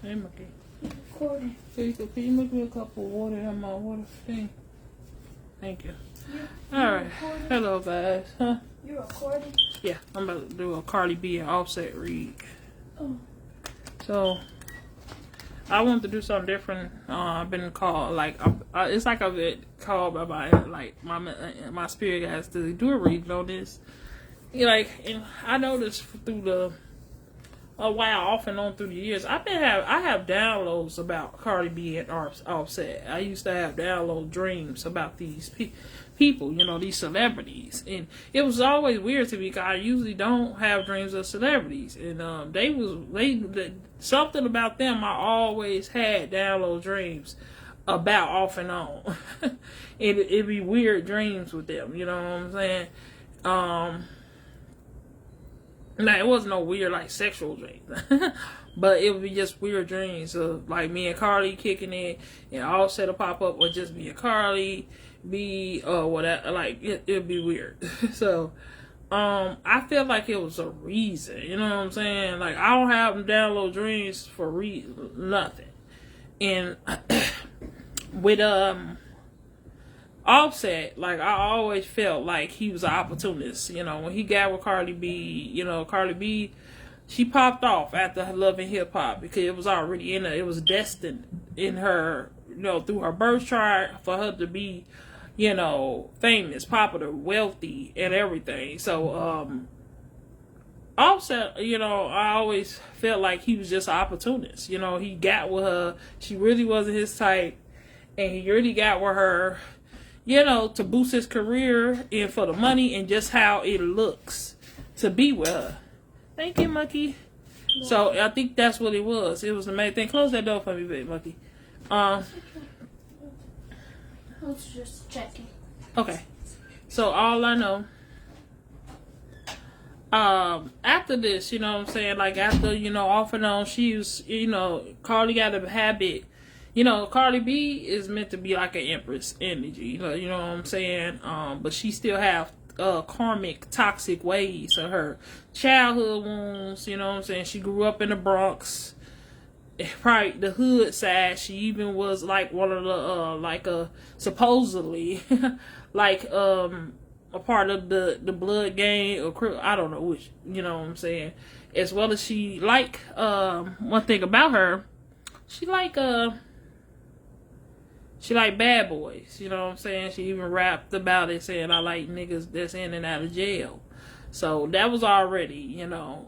Hey, Monkey. Recording. Can you make me a cup of water in my water thing? Thank you. Alright. Hello, guys. Huh? You're recording? Yeah, I'm about to do a Cardi B and Offset read. Oh. So, I wanted to do something different. I've been called, like, it's like I've been called by my spirit guys to do a read on this. And I noticed through a while, off and on through the years, I have downloads about Cardi B and Offset. I used to have download dreams about these people, these celebrities, and it was always weird to me because I usually don't have dreams of celebrities, and something about them I always had download dreams about off and on. It'd be weird dreams with them, you know what I'm saying? Now, it wasn't no weird, like, sexual dreams. But it would be just weird dreams of, like, me and Cardi kicking it, and Offset will pop up, or just me and Cardi, whatever. Like, it'd be weird. So, I feel like it was a reason. You know what I'm saying? Like, I don't have them download dreams for nothing. And with, Offset, like, I always felt like he was an opportunist. When he got with Cardi B, Cardi B, she popped off after Love and Hip Hop because it was already in her. It was destined in her, through her birth chart for her to be, famous, popular, wealthy, and everything. So, Offset, I always felt like he was just an opportunist. He got with her. She really wasn't his type, and he really got with her, to boost his career and for the money and just how it looks to be with her. Thank you, Monkey. So I think that's what it was. It was the main thing. Close that door for me, baby, Monkey. I was just checking. Okay. So all I know, after this, you know what I'm saying? Like after, off and on, she was, Cardi got a habit. Cardi B is meant to be like an empress energy, you know what I'm saying? But she still have karmic, toxic ways of her childhood wounds, you know what I'm saying? She grew up in the Bronx, probably the hood side. She even was like one of the, supposedly, like, a part of the blood gang, or I don't know which, you know what I'm saying? As well as she, like, one thing about her, she like bad boys, you know what I'm saying? She even rapped about it saying, I like niggas that's in and out of jail. So that was already,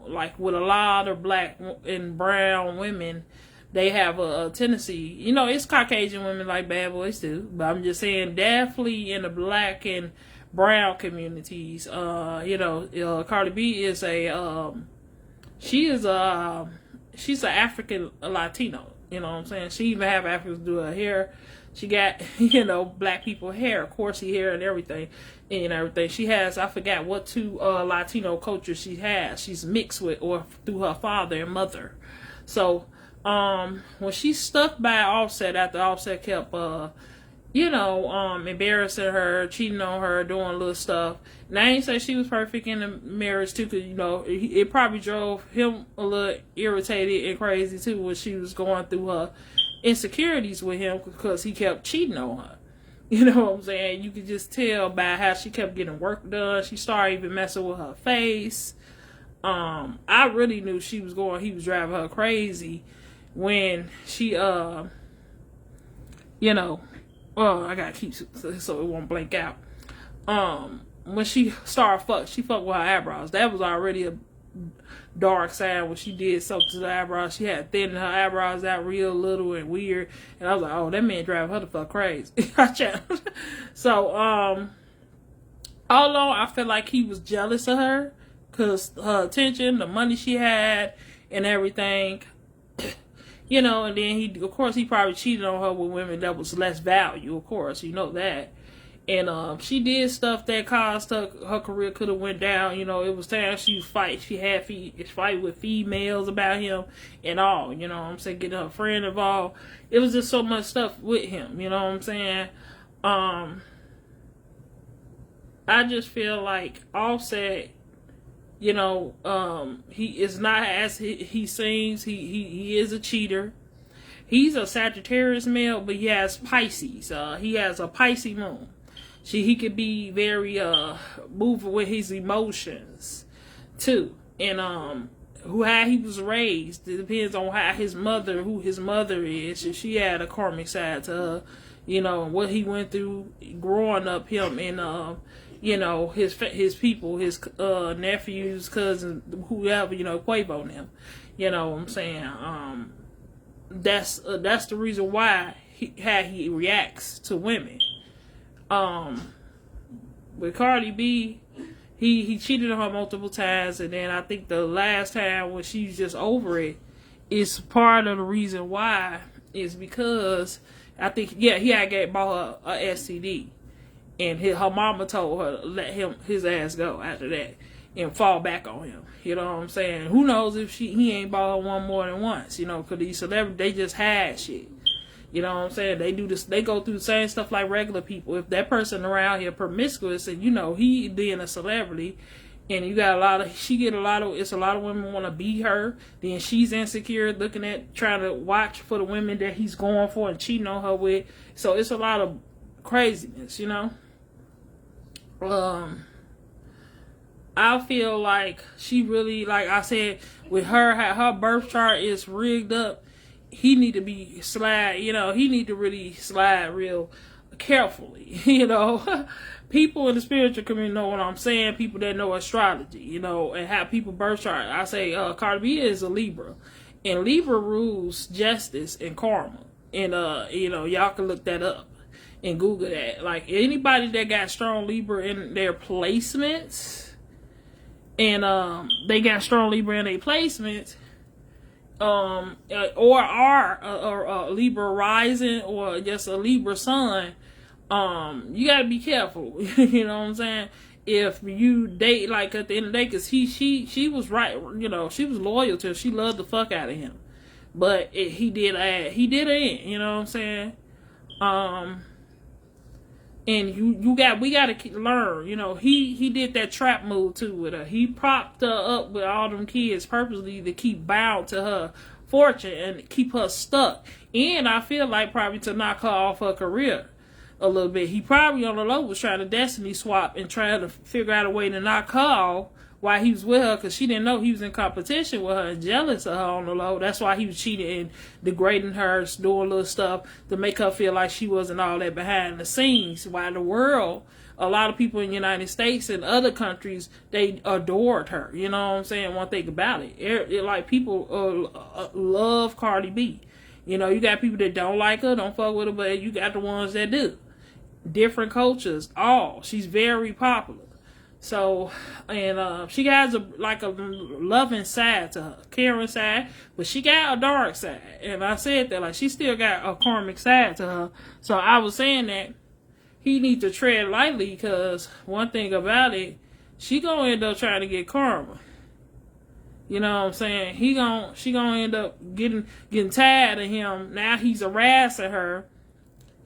like with a lot of black and brown women, they have a tendency, it's Caucasian women like bad boys too, but I'm just saying definitely in the black and brown communities, Cardi B is she's an African Latino, you know what I'm saying? She even have Africans do her hair. She got, black people hair, coursey hair and everything. She has, I forgot what two Latino cultures she has. She's mixed with, or through her father and mother. So, when she stuck by Offset after Offset kept, embarrassing her, cheating on her, doing little stuff. And I ain't say she was perfect in the marriage too, because, it probably drove him a little irritated and crazy too when she was going through her insecurities with him because he kept cheating on her. You know what I'm saying? You could just tell by how she kept getting work done. She started even messing with her face. I really knew he was driving her crazy when she, I gotta keep so it won't blank out. When she started she fucked with her eyebrows. That was already a dark side when she did something to the eyebrows. She had thinning her eyebrows out real little and weird, and I was like, oh, that man driving her the fuck crazy. So all along I felt like he was jealous of her because her attention, the money she had and everything, and then he probably cheated on her with women that was less value, of course, that. And she did stuff that caused her career could have went down. It was time she had fight with females about him and all. You know what I'm saying? Getting her friend involved. It was just so much stuff with him. You know what I'm saying? I just feel like Offset, he is not as he seems. He is a cheater. He's a Sagittarius male, but he has Pisces. He has a Pisces moon. He could be very moving with his emotions too, and how he was raised. It depends on who his mother is. If she had a karmic side to her, what he went through growing up, him and his people, his nephews, cousins, whoever, Quavo and them. You know what I'm saying? That's the reason why how he reacts to women. With Cardi B, he cheated on her multiple times, and then I think the last time when she's just over it is part of the reason why is because I think he had bought her a STD, and her mama told her to let his ass go after that and fall back on him. You know what I'm saying? Who knows if he ain't bought her one more than once? Because these celebrities, they just hide shit. You know what I'm saying? They do this. They go through the same stuff like regular people. If that person around here promiscuous and he being a celebrity, and you got it's a lot of women want to be her. Then she's insecure, trying to watch for the women that he's going for and cheating on her with. So it's a lot of craziness, I feel like she really, like I said, with her birth chart is rigged up. He need to be he need to really slide real carefully, People in the spiritual community know what I'm saying, people that know astrology, and how people birth chart. I say, Cardi B is a Libra, and Libra rules justice and karma, and, y'all can look that up and Google that. Like, anybody that got strong Libra in their placements, and, they got strong Libra in their placements, or are a Libra rising or just a Libra sun, you gotta be careful. You know what I'm saying? If you date, like, at the end of the day, because she was right, she was loyal to him. She loved the fuck out of him, but he did her in. You know what I'm saying? And we gotta learn. He did that trap move too with her. He propped her up with all them kids purposely to keep bound to her fortune and keep her stuck. And I feel like probably to knock her off her career a little bit. He probably on the low was trying to destiny swap and trying to figure out a way to knock her off while he was with her, because she didn't know he was in competition with her and jealous of her on the low. That's why he was cheating and degrading her, doing little stuff to make her feel like she wasn't all that behind the scenes. While the world, a lot of people in the United States and other countries, they adored her. You know what I'm saying? One thing about it, like, people love Cardi B. You got people that don't like her, don't fuck with her, but you got the ones that do. Different cultures, she's very popular. So, and she has a loving side to her, caring side, but she got a dark side. And I said that, like, she still got a karmic side to her. So I was saying that he need to tread lightly, because one thing about it, she gonna end up trying to get karma. You know what I'm saying? She gonna end up getting tired of him. Now he's harassing her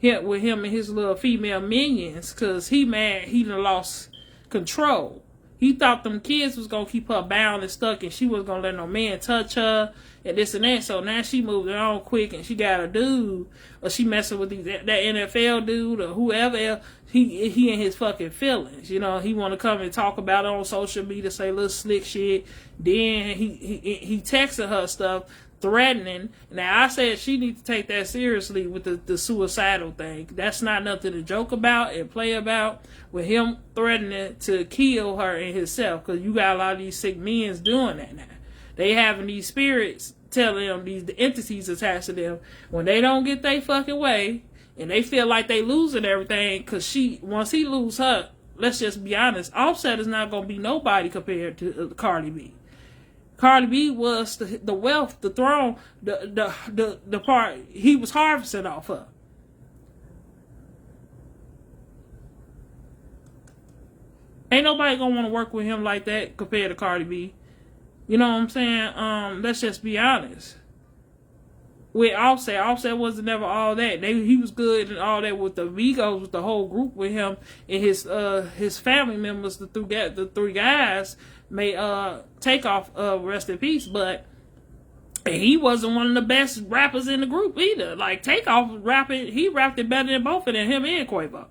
with him and his little female minions, because he mad he done lost control. He thought them kids was gonna keep her bound and stuck, and she wasn't gonna let no man touch her and this and that. So now she moved on quick, and she got a dude, or she messing with that NFL dude or whoever else. He in his fucking feelings. He want to come and talk about it on social media, say little slick shit. Then he texting her stuff, threatening. Now I said she needs to take that seriously with the suicidal thing. That's not nothing to joke about and play about, with him threatening to kill her and himself, because you got a lot of these sick men doing that now. They having these spirits telling them, the entities attached to them, when they don't get their fucking way and they feel like they losing everything, because once he lose her, let's just be honest, Offset is not gonna be nobody compared to Cardi B. Cardi B was the wealth, the throne, the part he was harvesting off of. Ain't nobody gonna want to work with him like that compared to Cardi B. You know what I'm saying? Let's just be honest. With Offset wasn't never all that. He was good and all that with the Vigos, with the whole group with him and his family members. The three guys may take off, rest in peace. But And he wasn't one of the best rappers in the group either. Like, Takeoff was rapping, he rapped it better than both of them, him and Quavo.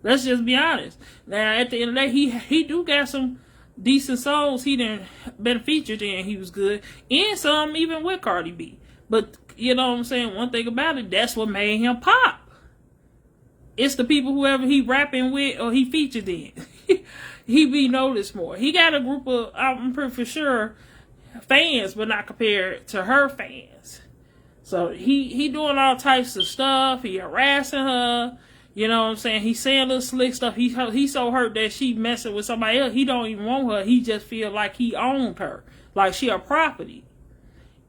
Let's just be honest. Now, at the end of the day, he do got some decent songs he done been featured in. He was good. And some even with Cardi B. But, you know what I'm saying? One thing about it, that's what made him pop. It's the people whoever he rapping with or he featured in. He be noticed more. He got a group of, I'm pretty for sure, fans, but not compared to her fans. So he doing all types of stuff. He harassing her. You know what I'm saying? He saying little slick stuff. He so hurt that she messing with somebody else. He don't even want her. He just feel like he owned her. Like she a property.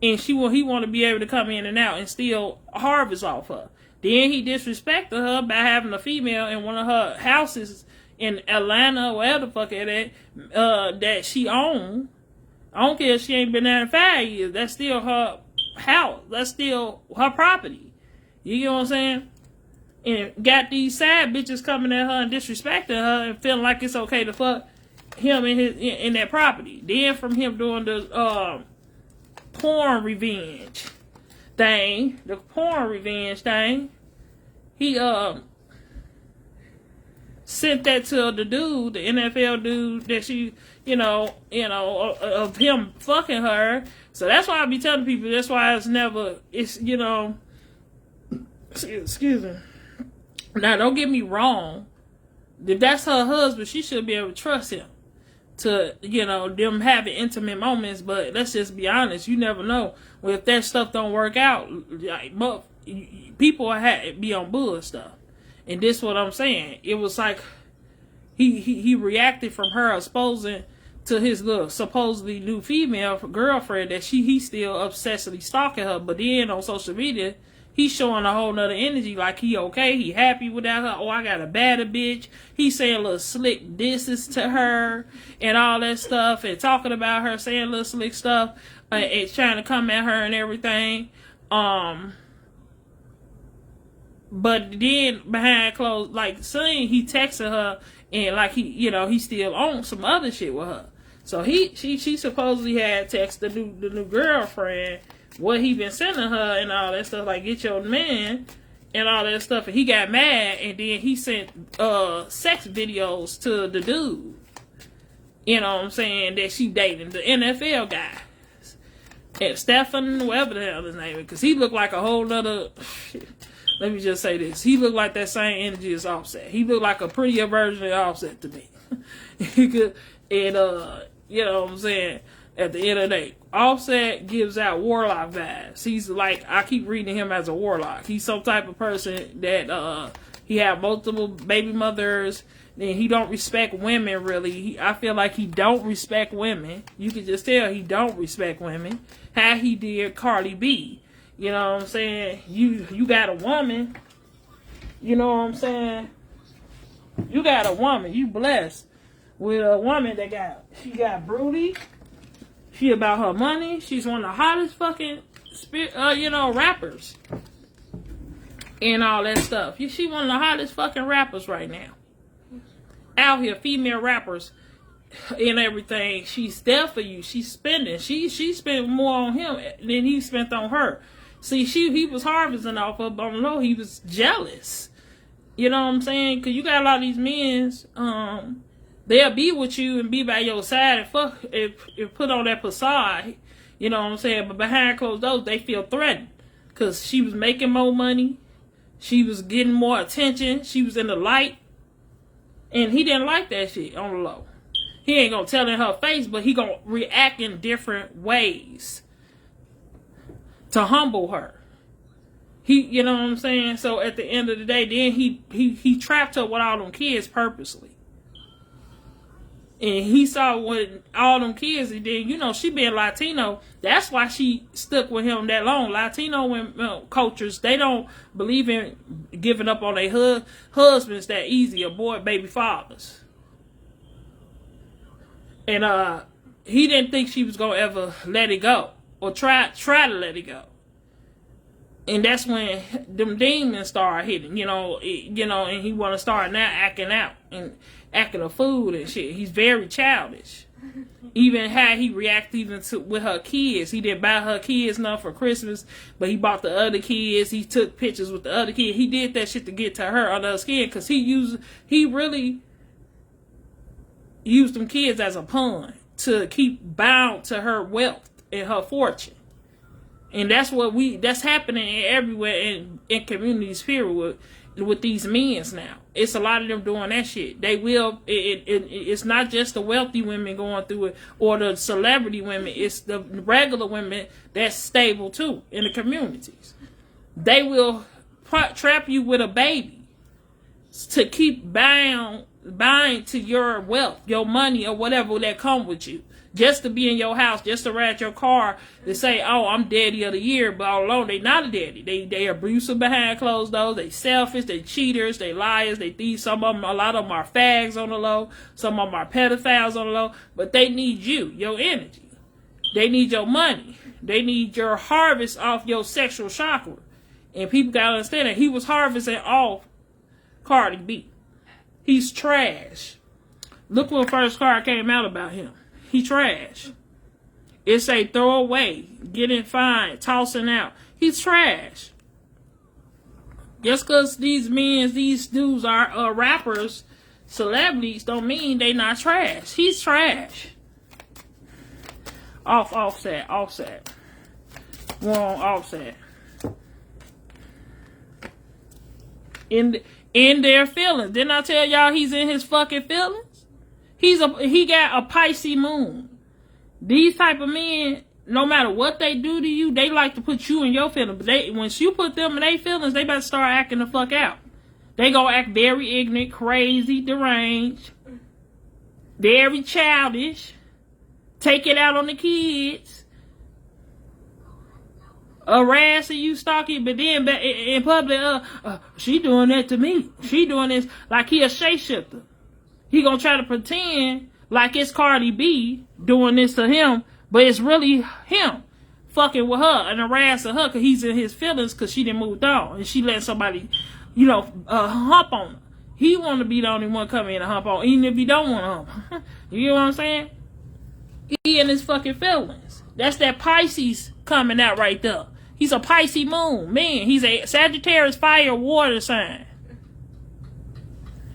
And he want to be able to come in and out and steal harvest off her. Then he disrespected her by having a female in one of her houses in Atlanta, wherever the fuck it is, that she owned. I don't care if she ain't been there in 5 years. That's still her house. That's still her property. You know what I'm saying? And got these sad bitches coming at her and disrespecting her and feeling like it's okay to fuck him in that property. Then from him doing the porn revenge thing, he sent that to the dude, the NFL dude that she, of him fucking her. So that's why I be telling people, that's why excuse me. Now, don't get me wrong. If that's her husband, she should be able to trust him to, them having intimate moments. But let's just be honest. You never know. Well, if that stuff don't work out, like, people be on bull stuff. And this is what I'm saying. It was like he reacted from her exposing to his little supposedly new female girlfriend that he still obsessively stalking her. But then on social media, he's showing a whole nother energy like he okay, he happy without her. Oh, I got a badder bitch. He's saying little slick disses to her and all that stuff and talking about her, saying little slick stuff and trying to come at her and everything. But then behind closed, like saying he texted her and like he still on some other shit with her. So she supposedly had texted the new girlfriend what he been sending her and all that stuff, like get your man and all that stuff, and he got mad and then he sent sex videos to the dude. You know what I'm saying, that she dating, the NFL guy. And Stefan, whatever the hell his name is, because he looked like a whole nother let me just say this. He looked like that same energy as Offset. He looked like a prettier version of Offset to me. And, you know what I'm saying? At the end of the day, Offset gives out warlock vibes. He's like, I keep reading him as a warlock. He's some type of person that, he have multiple baby mothers. Then he don't respect women, really. I feel like he don't respect women. You can just tell he don't respect women. How he did Cardi B. You know what I'm saying? You got a woman. You know what I'm saying? You got a woman. You blessed with a woman that she got broody. She about her money. She's one of the hottest fucking rappers. And all that stuff. She one of the hottest fucking rappers right now. Out here, female rappers and everything. She's there for you. She's spending. She spent more on him than he spent on her. See, he was harvesting off of, but on the low, he was jealous. You know what I'm saying? Because you got a lot of these men, they'll be with you and be by your side and fuck, if put on that facade. You know what I'm saying? But behind closed doors, they feel threatened. Because she was making more money. She was getting more attention. She was in the light. And he didn't like that shit on the low. He ain't gonna tell in her face, but he gonna react in different ways to humble her. You know what I'm saying? So at the end of the day, then he trapped her with all them kids purposely. And he saw what all them kids, and then, she being Latino, that's why she stuck with him that long. Latino cultures, they don't believe in giving up on their husbands that easy, or baby fathers. And he didn't think she was going to ever let it go, or try to let it go. And that's when them demons start hitting, and he want to start now acting out and acting a fool and shit. He's very childish. Even how he reacted even to with her kids. He didn't buy her kids none for Christmas, but he bought the other kids. He took pictures with the other kids. He did that shit to get to her under her skin because he really used them kids as a pawn to keep bound to her wealth and her fortune. And that's happening everywhere in communities, period, with these men now. It's a lot of them doing that shit. They will, it's not just the wealthy women going through it or the celebrity women. It's the regular women that's stable too in the communities. They will trap you with a baby to keep bound to your wealth, your money, or whatever that come with you. Just to be in your house, just to ride your car, to say, oh, I'm daddy of the year, but all alone, they not a daddy. They abusive behind closed doors, they selfish, they cheaters, they liars, they thieves. A lot of them are fags on the low, some of them are pedophiles on the low, but they need you, your energy. They need your money. They need your harvest off your sexual chakra. And people gotta understand that he was harvesting off Cardi B. He's trash. Look what first card came out about him. He trash. It's a throwaway, getting fined, tossing out. He's trash. Just because these dudes are rappers, celebrities, don't mean they not trash. He's trash. Offset. Wrong Offset. In their feelings. Didn't I tell y'all he's in his fucking feelings? He got a Pisces moon. These type of men, no matter what they do to you, they like to put you in your feelings. But once you put them in their feelings, they better start acting the fuck out. They gonna act very ignorant, crazy, deranged, very childish, take it out on the kids, harassing you, stalking, but then in public, she doing that to me. She doing this like he a shapeshifter. He gonna try to pretend like it's Cardi B doing this to him, but it's really him fucking with her and harassing her because he's in his feelings because she done moved on and she let somebody, hump on her. He want to be the only one coming in and hump on, even if he don't want to hump. You know what I'm saying? He in his fucking feelings. That's that Pisces coming out right there. He's a Pisces moon. Man, he's a Sagittarius fire water sign.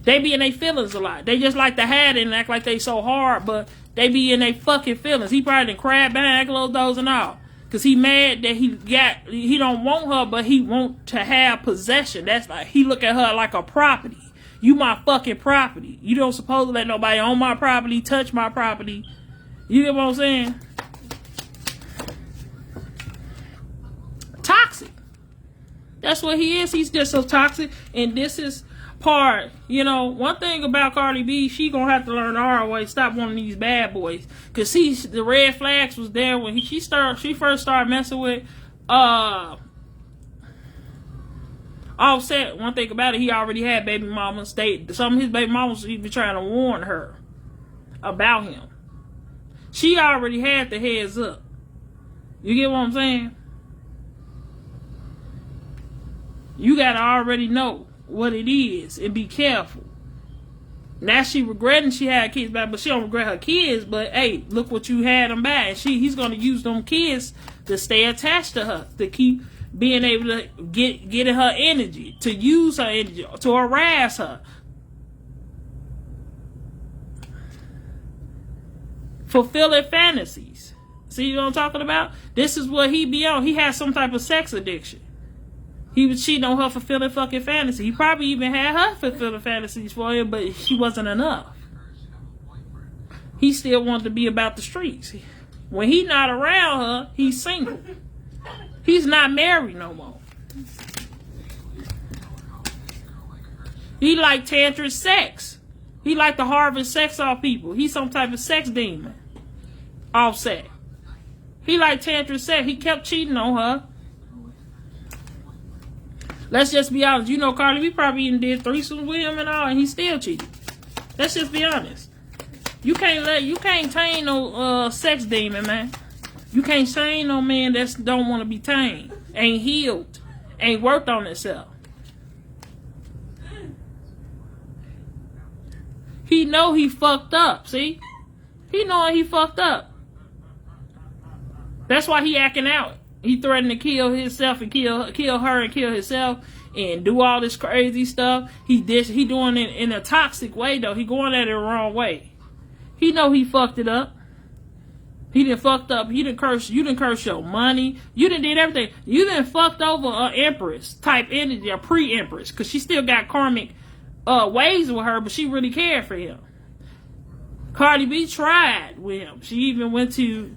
They be in their feelings a lot. They just like to hide it and act like they so hard, but they be in their fucking feelings. He probably done cried behind closed doors and all. Because he mad that he don't want her, but he want to have possession. That's like, he look at her like a property. You my fucking property. You don't supposed to let nobody own my property, touch my property. You get what I'm saying? Toxic. That's what he is. He's just so toxic. And this is part, one thing about Cardi B, she gonna have to learn the hard way. Stop wanting these bad boys, cause see, the red flags was there when she first started messing with Offset. One thing about it, he already had baby mamas. Some of his baby mamas even trying to warn her about him. She already had the heads up. You get what I'm saying? You gotta already know what it is and be careful. Now she regretting she had kids back, but she don't regret her kids. But hey, look what you had them back. He's gonna use them kids to stay attached to her, to keep being able to get her energy, to use her energy, to harass her, fulfilling fantasies. See what I'm talking about? This is what he be on. He has some type of sex addiction. He was cheating on her, fulfilling fucking fantasy. He probably even had her fulfilling fantasies for him, but she wasn't enough. He still wanted to be about the streets. When he not around her, he's single. He's not married no more. He like tantric sex. He like to harvest sex off people. He's some type of sex demon. Offset. He like tantric sex. He kept cheating on her. Let's just be honest. Cardi B probably even did threesomes with him and all, and he still cheated. Let's just be honest. You can't tame no sex demon, man. You can't tame no man that don't want to be tamed, ain't healed, ain't worked on himself. He know he fucked up. See, He knowing he fucked up. That's why he acting out. He threatened to kill himself and kill her and kill himself and do all this crazy stuff. He doing it in a toxic way though. He going at it the wrong way. He know he fucked it up. He done fucked up. You done curse your money. You done did everything. You done fucked over a empress type energy, a pre-empress, because she still got karmic ways with her, but she really cared for him. Cardi B tried with him. She even went to,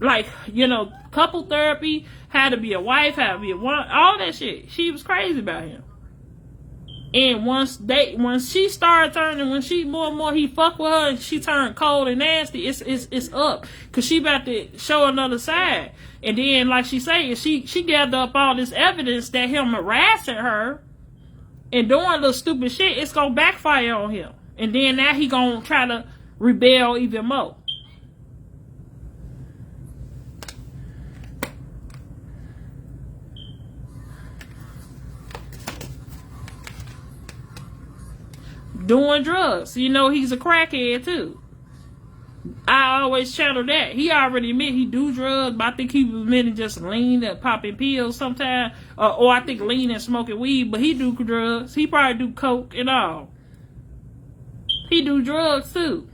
like, couple therapy, had to be a wife, had to be a one, all that shit. She was crazy about him. And once she started turning, when she more and more he fucked with her and she turned cold and nasty, it's up. Cause she about to show another side. And then, like she said, she gathered up all this evidence that him harassing her and doing little stupid shit, it's gonna backfire on him. And then now he gonna try to rebel even more. Doing drugs. He's a crackhead too. I always channel that. He already admit he do drugs, but I think he was admitting just lean and popping pills sometimes. Or I think lean and smoking weed, but he do drugs. He probably do coke and all. He do drugs too.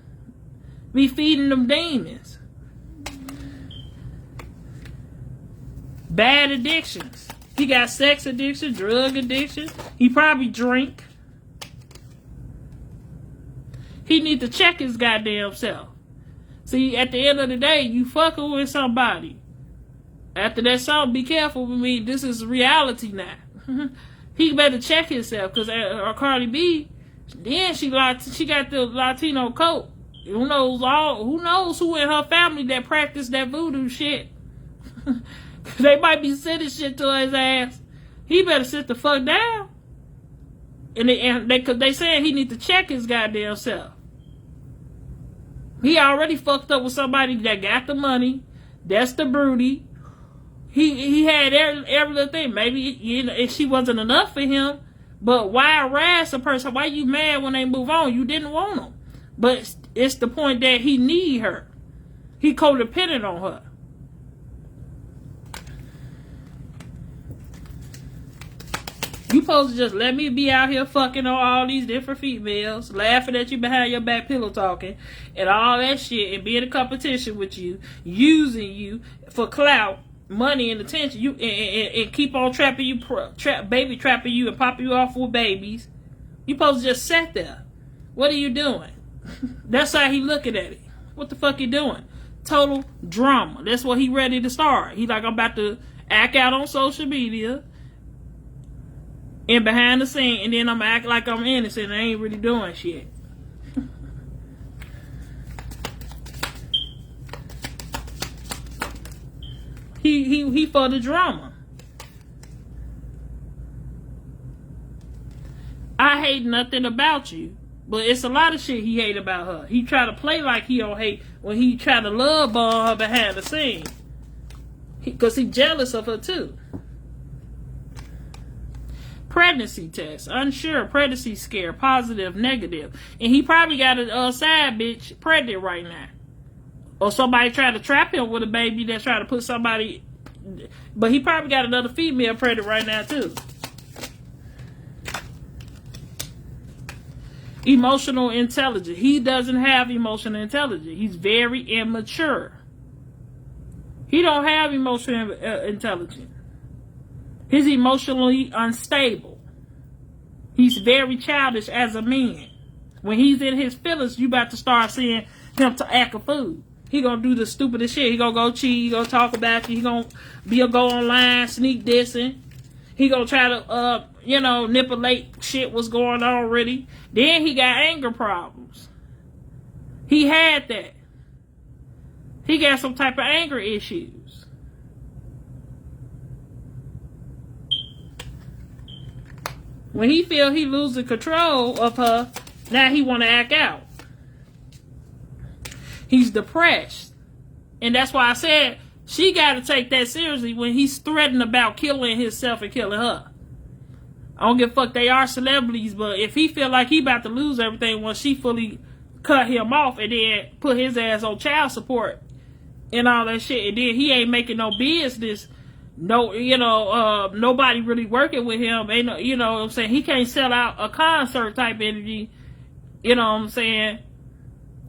Be feeding them demons. Bad addictions. He got sex addiction, drug addiction. He probably drink. He need to check his goddamn self. See, at the end of the day, you fucking with somebody. After that song, be careful with me. This is reality now. He better check himself, because Cardi B, then she got the Latino coat. Who knows who in her family that practiced that voodoo shit. They might be sending shit to his ass. He better sit the fuck down. And they saying he need to check his goddamn self. He already fucked up with somebody that got the money. That's the broody. He had every little thing. Maybe if she wasn't enough for him. But why harass a person? Why you mad when they move on? You didn't want them. But it's the point that he need her. He codependent on her. You supposed to just let me be out here fucking on all these different females, laughing at you behind your back pillow talking, and all that shit, and be in a competition with you, using you for clout, money, and attention. You and keep on trapping you, trapping you, and popping you off with babies. You supposed to just sit there. What are you doing? That's how he looking at it. What the fuck you doing? Total drama. That's what he ready to start. He like, I'm about to act out on social media. And behind the scene, and then I'm act like I'm innocent and I ain't really doing shit. He for the drama. I hate nothing about you, but it's a lot of shit he hate about her. He try to play like he don't hate when he try to love bomb her behind the scene. Because he jealous of her too. Pregnancy test, unsure, pregnancy scare, positive, negative. And he probably got a side bitch pregnant right now. Or somebody trying to trap him with a baby that's trying to put somebody. But he probably got another female pregnant right now too. Emotional intelligence. He doesn't have emotional intelligence. He's very immature. He don't have emotional intelligence. He's emotionally unstable. He's very childish as a man. When he's in his feelings, you about to start seeing him to act a fool. He gonna do the stupidest shit. He gonna go cheat. He gonna talk about you. He gonna go online, sneak dissing. He gonna try to, manipulate shit what's going on already. Then he got anger problems. He had that. He got some type of anger issues. When he feel he losing control of her, now he want to act out. He's depressed. And that's why I said she got to take that seriously when he's threatening about killing himself and killing her. I don't give a fuck, they are celebrities, but if he feel like he about to lose everything once she fully cut him off and then put his ass on child support and all that shit. And then he ain't making no business. No, nobody really working with him. Ain't no, you know what I'm saying? He can't sell out a concert type energy. You know what I'm saying?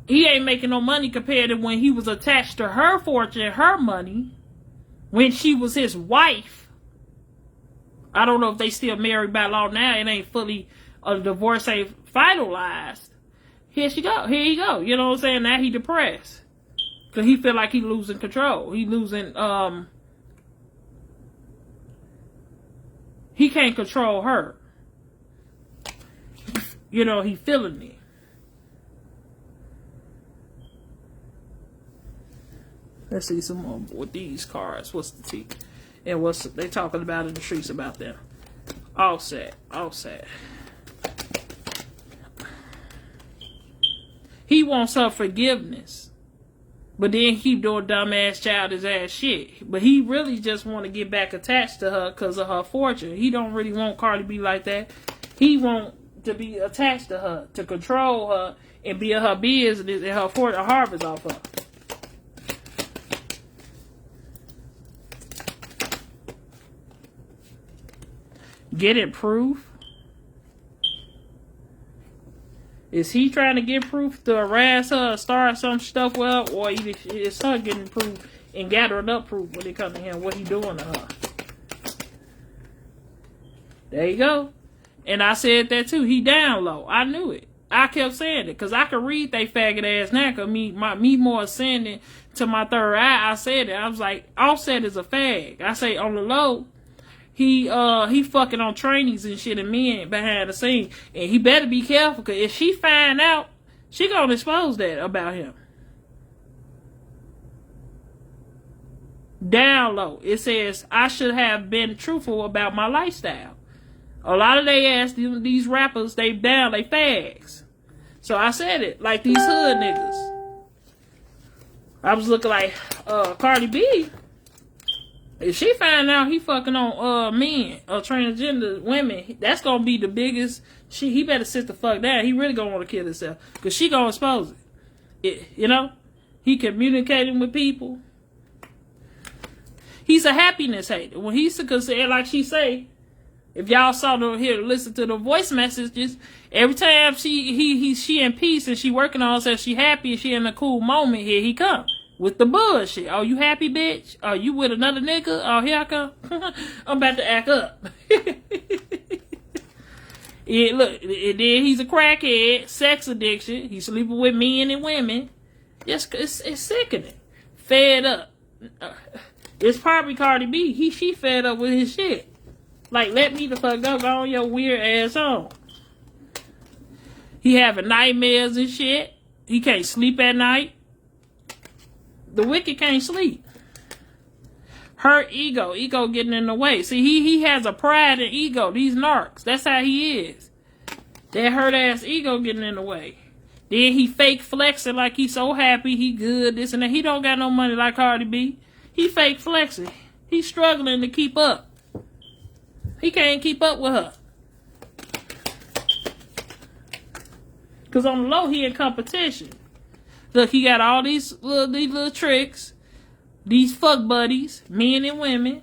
He ain't making no money compared to when he was attached to her fortune, her money, when she was his wife. I don't know if they still married by law now. It ain't fully, a divorce ain't finalized. Here you go. You know what I'm saying? Now he depressed. Because he feel like he losing control. He losing, he can't control her. You know, he feeling it. Let's see some more with these cards. What's the tea? And what's they talking about in the streets about them? Offset. He wants her forgiveness. But then keep doing dumbass, childish ass shit. But he really just want to get back attached to her because of her fortune. He don't really want Cardi B like that. He want to be attached to her, to control her, and be in her business and her fortune harvest off her. Get it proof? Is he trying to get proof to harass her or start some stuff with her? Or is her getting proof and gathering up proof when it comes to him, what he doing to her? There you go. And I said that too. He down low. I knew it. I kept saying it because I could read they faggot ass now. Cause me more ascending to my third eye. I said it. I was like, Offset is a fag. I say on the low, he fucking on trainees and shit and men behind the scene. And he better be careful, because if she find out, she gonna expose that about him. Down low, it says, I should have been truthful about my lifestyle. A lot of they ass, these rappers, they fags. So I said it, like these hood niggas. I was looking like Cardi B. If she find out he fucking on men or transgender women, that's gonna be the biggest. He better sit the fuck down. He really gonna want to kill himself, because she gonna expose it. You know, he communicating with people. He's a happiness hater. When he's, because like she say, if y'all listen to the voice messages, every time she in peace and she working on herself, she happy and she in a cool moment, here he come. With the bullshit. Oh, you happy, bitch? Oh, you with another nigga? Oh, here I come. I'm about to act up. Yeah, look, and then he's a crackhead, sex addiction. He's sleeping with men and women. It's sickening. Fed up. It's probably Cardi B. She fed up with his shit. Like, let me the fuck go on your weird ass on. He having nightmares and shit. He can't sleep at night. The wicked can't sleep. Her ego getting in the way. See, he has a pride and ego. These narcs, that's how he is. That hurt ass ego getting in the way. Then he fake flexing like he's so happy, he good, this and that. He don't got no money like Cardi B. He fake flexing. He's struggling to keep up. He can't keep up with her. Because on the low, he in competition. Look, he got all these little tricks, these fuck buddies, men and women,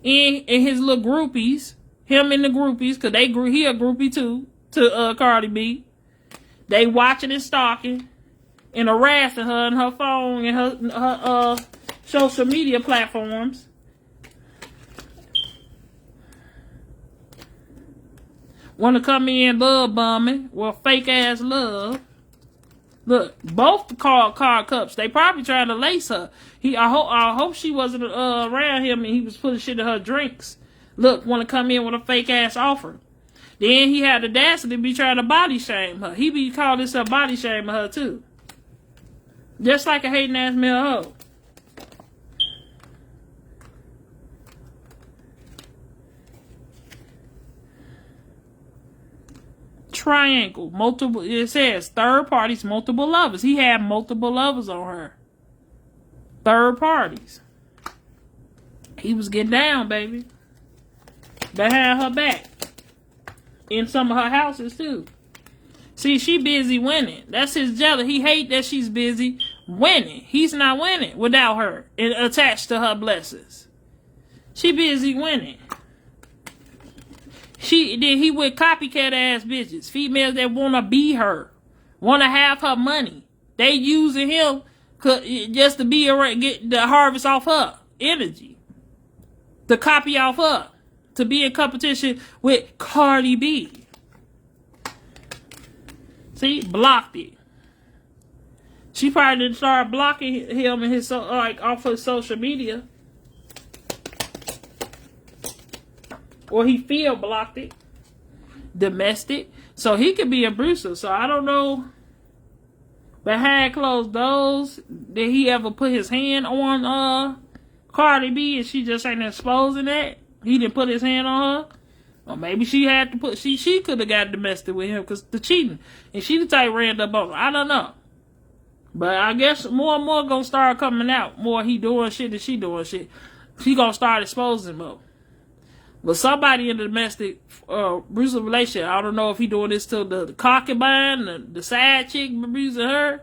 and his little groupies, him and the groupies, because he a groupie too, to Cardi B. They watching and stalking and harassing her on her phone and her social media platforms. Want to come in love bombing, well, fake ass love. Look, both car cups, they probably trying to lace her. I hope she wasn't around him and he was putting shit in her drinks. Look, want to come in with a fake ass offer. Then he had the audacity to be trying to body shame her. He be calling himself body shaming her too. Just like a hating ass male hoe. Triangle, multiple, it says third parties, multiple lovers. He had multiple lovers on her. Third parties. He was getting down, baby. Behind her back. In some of her houses, too. See, she busy winning. That's his jealous. He hate that she's busy winning. He's not winning without her and attached to her blessings. She busy winning. He with copycat ass bitches. Females that wanna be her. Wanna have her money. They using him just to be around, get the harvest off her energy. To copy off her. To be in competition with Cardi B. See, blocked it. She probably didn't start blocking him and his off his social media, or he feel blocked it. Domestic, so he could be abusive. So I don't know behind closed doors did he ever put his hand on Cardi B and she just ain't exposing that. He didn't put his hand on her. Or maybe she had to put, she could have got domestic with him because the cheating. And she the type ran up on her. I don't know. But I guess more and more gonna start coming out. More he doing shit than she doing shit. She gonna start exposing more. But somebody in the domestic abusive relationship, I don't know if he doing this to the concubine, the side chick abusing her.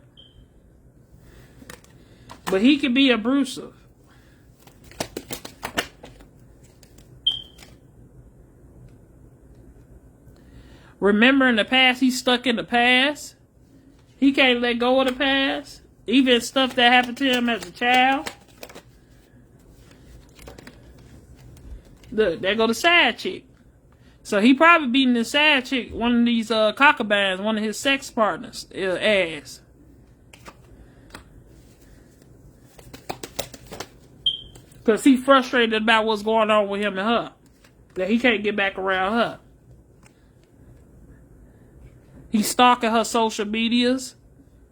But he can be abusive. Remember in the past, he's stuck in the past. He can't let go of the past. Even stuff that happened to him as a child. Look, there go the side chick. So he probably beating the side chick, one of these concubines, one of his sex partners, ass. Because he frustrated about what's going on with him and her. That he can't get back around her. He's stalking her social medias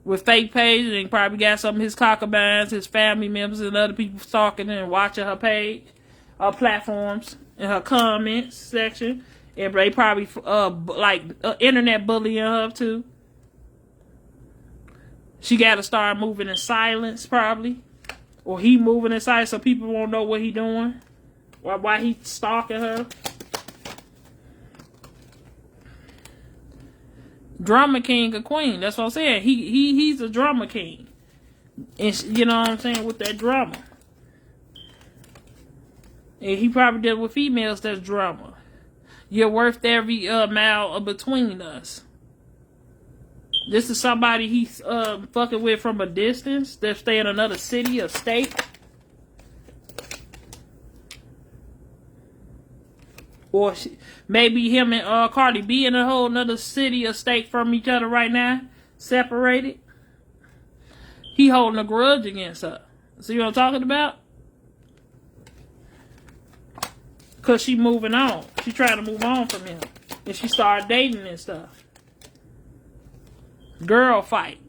with fake pages, and he probably got some of his concubines, his family members, and other people stalking and watching her page, her platforms, and her comments section. And they probably internet bullying her too. She got to start moving in silence, probably, or he moving in silence so people won't know what he doing, why he stalking her. Drama king or queen. That's what I'm saying. He's a drama king. And you know what I'm saying? With that drama. And he probably did with females that's drama. You're worth every mile between us. This is somebody he's fucking with from a distance. That stay in another city or state. Or maybe him and Cardi B in a whole nother city or state from each other right now. Separated. He holding a grudge against her. See what I'm talking about? Because she moving on. She trying to move on from him. And she started dating and stuff. Girl fight.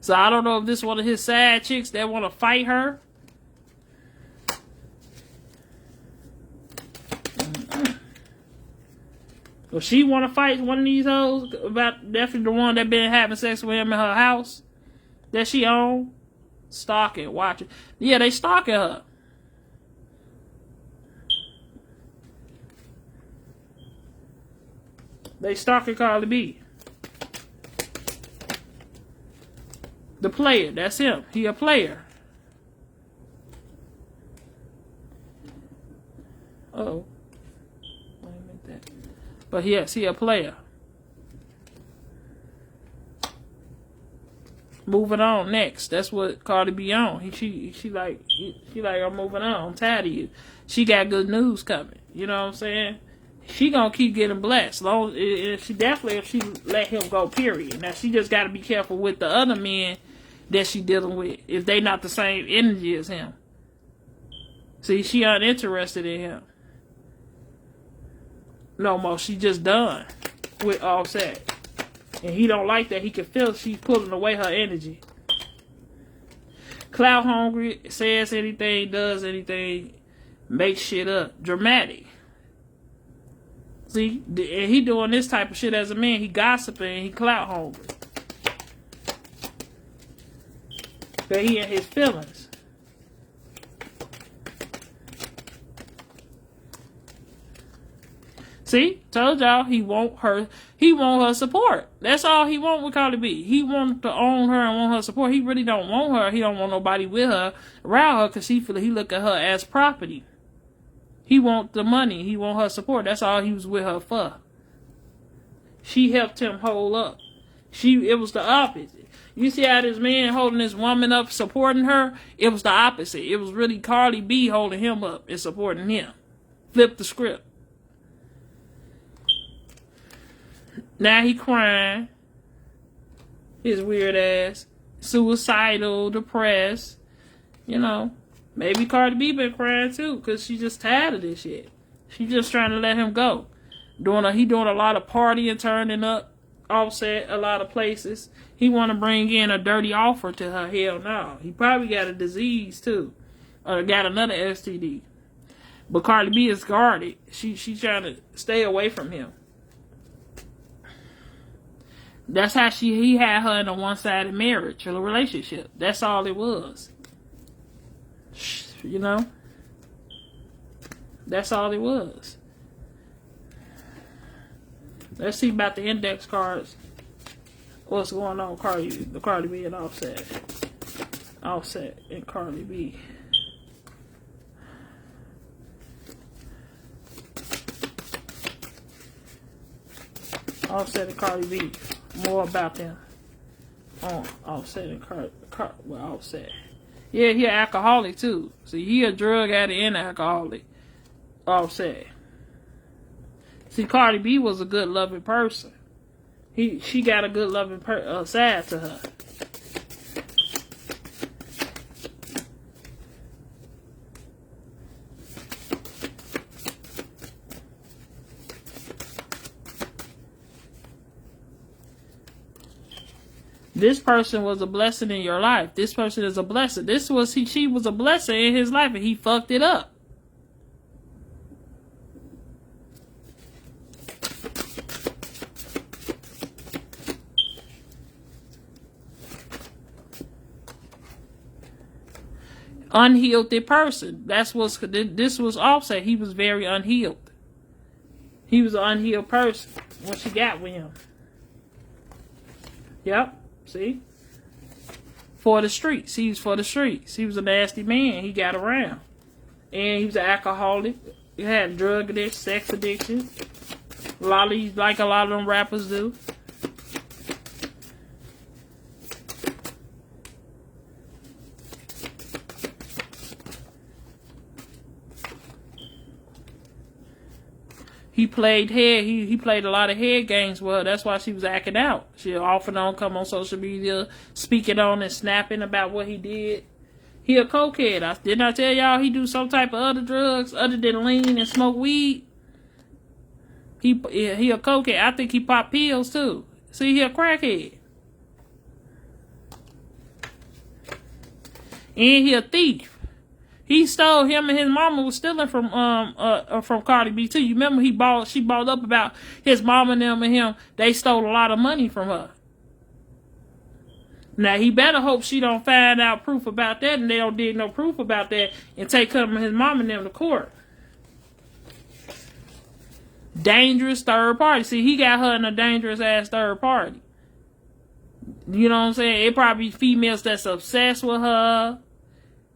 So I don't know if this is one of his side chicks that want to fight her. Well, she want to fight one of these hoes about definitely the one that been having sex with him in her house that she own. Stalking, watching. Yeah, they stalking her. They stalking Cardi B. The player, that's him. He a player. Uh-oh. But yes, he a player. Moving on next. That's what Cardi B on. She like I'm moving on. I'm tired of you. She got good news coming. You know what I'm saying? She gonna keep getting blessed. If she let him go. Period. Now she just got to be careful with the other men that she dealing with. If they not the same energy as him. See, she uninterested in him. No more. She just done with Offset. And he don't like that. He can feel she's pulling away her energy. Clout hungry, says anything, does anything, makes shit up. Dramatic. See, and he doing this type of shit as a man. He gossiping, he clout hungry. That he in his feelings. See, told y'all he want her. He want her support. That's all he want with Cardi B. He want to own her and want her support. He really don't want her. He don't want nobody with her, around her, because he look at her as property. He want the money. He want her support. That's all he was with her for. She helped him hold up. It was the opposite. You see how this man holding this woman up, supporting her? It was the opposite. It was really Cardi B holding him up and supporting him. Flip the script. Now he crying. His weird ass. Suicidal, depressed. You know. Maybe Cardi B been crying too, because she just tired of this shit. She just trying to let him go. He doing a lot of partying, turning up. Offset a lot of places. He want to bring in a dirty offer to her. Hell no. He probably got a disease too, or got another STD. But Cardi B is guarded. She trying to stay away from him. That's how he had her in a one-sided marriage or a relationship. That's all it was. You know. That's all it was. Let's see about the index cards. What's going on with Cardi B and Offset. Offset and Cardi B. Offset and Cardi B. More about them. Offset and Offset. Yeah, he an alcoholic too. See, he a drug addict and alcoholic. Offset. See, Cardi B was a good loving person. She got a good loving side to her. This person was a blessing in your life. This person is a blessing. She was a blessing in his life, and he fucked it up. Unhealed person. This was Offset. He was very unhealed. He was an unhealed person when she got with him. Yep. See? For the streets. He was for the streets. He was a nasty man. He got around. And he was an alcoholic. He had drug addiction, sex addiction. Like a lot of them rappers do. He played he played a lot of head games with her. That's why she was acting out. She off and on come on social media, speaking on and snapping about what he did. He a cokehead. Didn't I tell y'all he do some type of other drugs other than lean and smoke weed? He a cokehead. I think he pop pills too. See, he a crackhead. And he a thief. He stole, him and his mama was stealing from Cardi B too. You remember she balled up about his mama and them and him. They stole a lot of money from her. Now he better hope she don't find out proof about that, and they don't dig no proof about that and take him and his mama and them to court. Dangerous third party. See, he got her in a dangerous ass third party. You know what I'm saying? It probably females that's obsessed with her.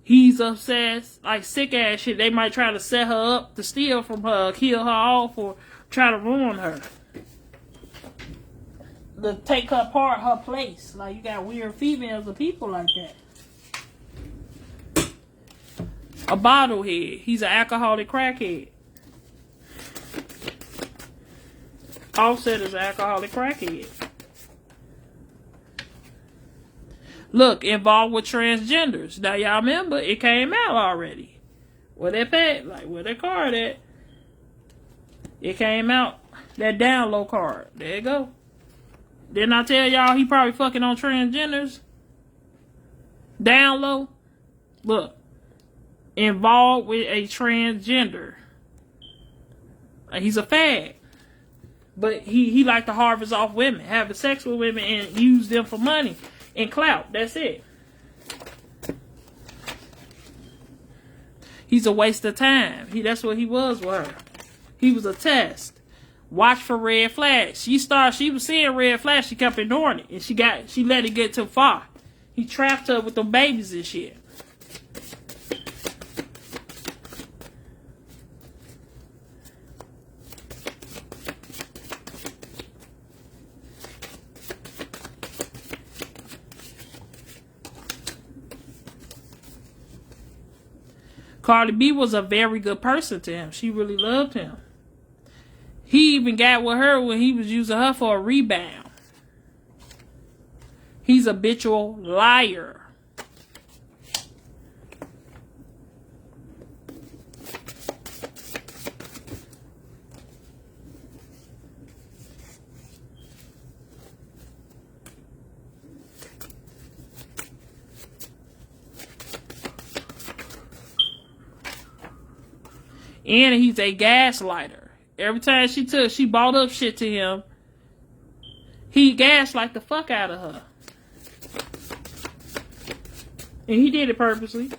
He's obsessed, like sick ass shit. They might try to set her up to steal from her, kill her off, or try to ruin her. To take her part, her place. Like, you got weird females and people like that. A bottlehead. He's an alcoholic crackhead. Offset is an alcoholic crackhead. Look, involved with transgenders. Now, y'all remember, it came out already. Where that pad, like, where that card at? It came out, that download card. There you go. Didn't I tell y'all he probably fucking on transgenders? Download. Look. Involved with a transgender. He's a fag. But he like to harvest off women, having sex with women and use them for money. And clout. That's it. He's a waste of time. That's what he was with her. He was a test. Watch for red flags. She was seeing red flags. She kept ignoring it. And she let it get too far. He trapped her with them babies and shit. Cardi B was a very good person to him. She really loved him. He even got with her when he was using her for a rebound. He's a habitual liar. And he's a gaslighter. Every time she bought up shit to him, he gaslight the fuck out of her. And he did it purposely.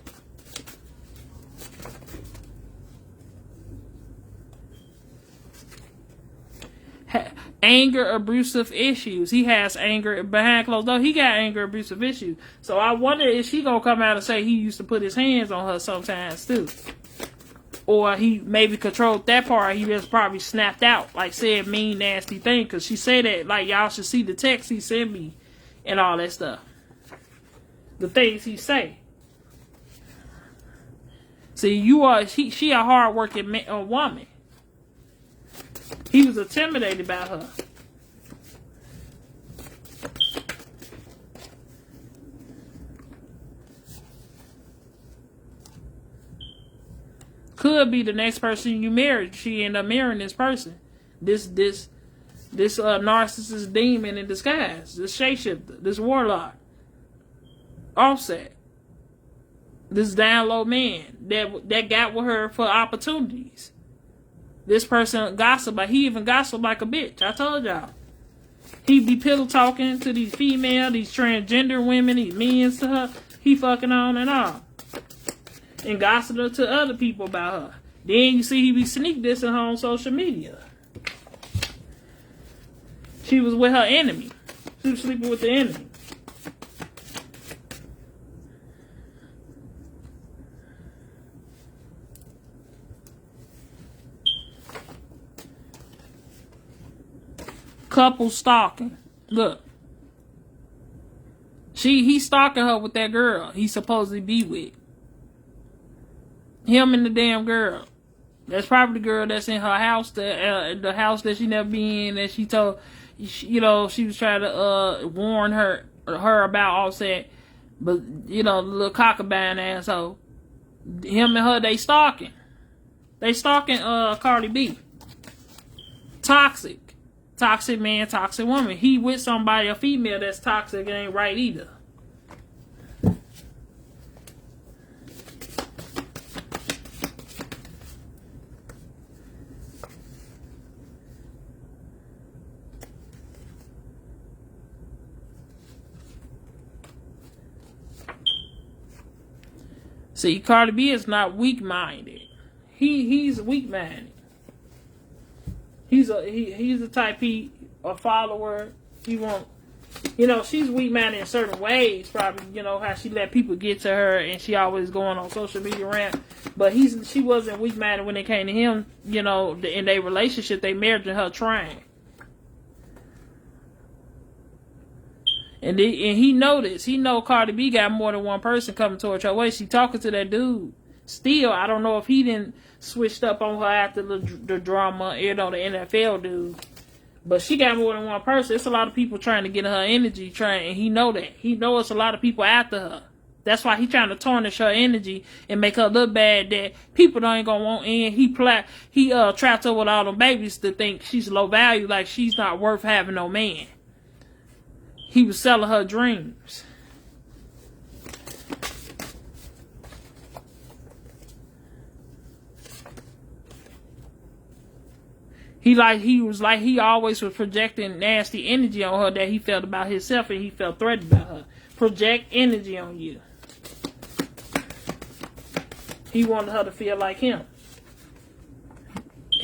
Anger, abusive issues. He has anger behind closed doors. He got anger, abusive issues. So I wonder if she gonna come out and say he used to put his hands on her sometimes too. Or he maybe controlled that part. He just probably snapped out, like said mean, nasty thing. Because she said that, like, y'all should see the text he sent me and all that stuff. The things he say. See, she a hard-working woman. He was intimidated about her. Could be the next person you married. She end up marrying this person. This narcissist demon in disguise. This shapeshifter. This warlock. Offset. This down low man that got with her for opportunities. This person gossip, he even gossip like a bitch. I told y'all. He be pillow talking to these female, these transgender women, these men to her. He fucking on and on. And gossiping to other people about her. Then you see he be sneak dissing her on social media. She was with her enemy. She was sleeping with the enemy. Couple stalking. Look. He's stalking her with that girl he supposedly be with. Him and the damn girl. That's probably the girl that's in her house, the house that she never been in, that she told, she was trying to warn her about Offset, but the little cockabine asshole. Him and her, they stalking. They stalking Cardi B. Toxic man, toxic woman. He with somebody, a female that's toxic, ain't right either. See, Cardi B is not weak-minded. He's weak-minded. He's a type a follower. He won't. She's weak-minded in certain ways. Probably, how she let people get to her, and she always going on social media rant. But she wasn't weak-minded when it came to him. In their relationship, they marriage and her trying. And he noticed. He know Cardi B got more than one person coming towards her way. She talking to that dude. Still, I don't know if he didn't switched up on her after the drama, the NFL dude. But she got more than one person. It's a lot of people trying to get her energy, and he know that. He knows it's a lot of people after her. That's why he trying to tarnish her energy and make her look bad that people ain't gonna want in. He trapped her with all them babies to think she's low value, like she's not worth having no man. He was selling her dreams. He always was projecting nasty energy on her that he felt about himself, and he felt threatened by her. Project energy on you. He wanted her to feel like him.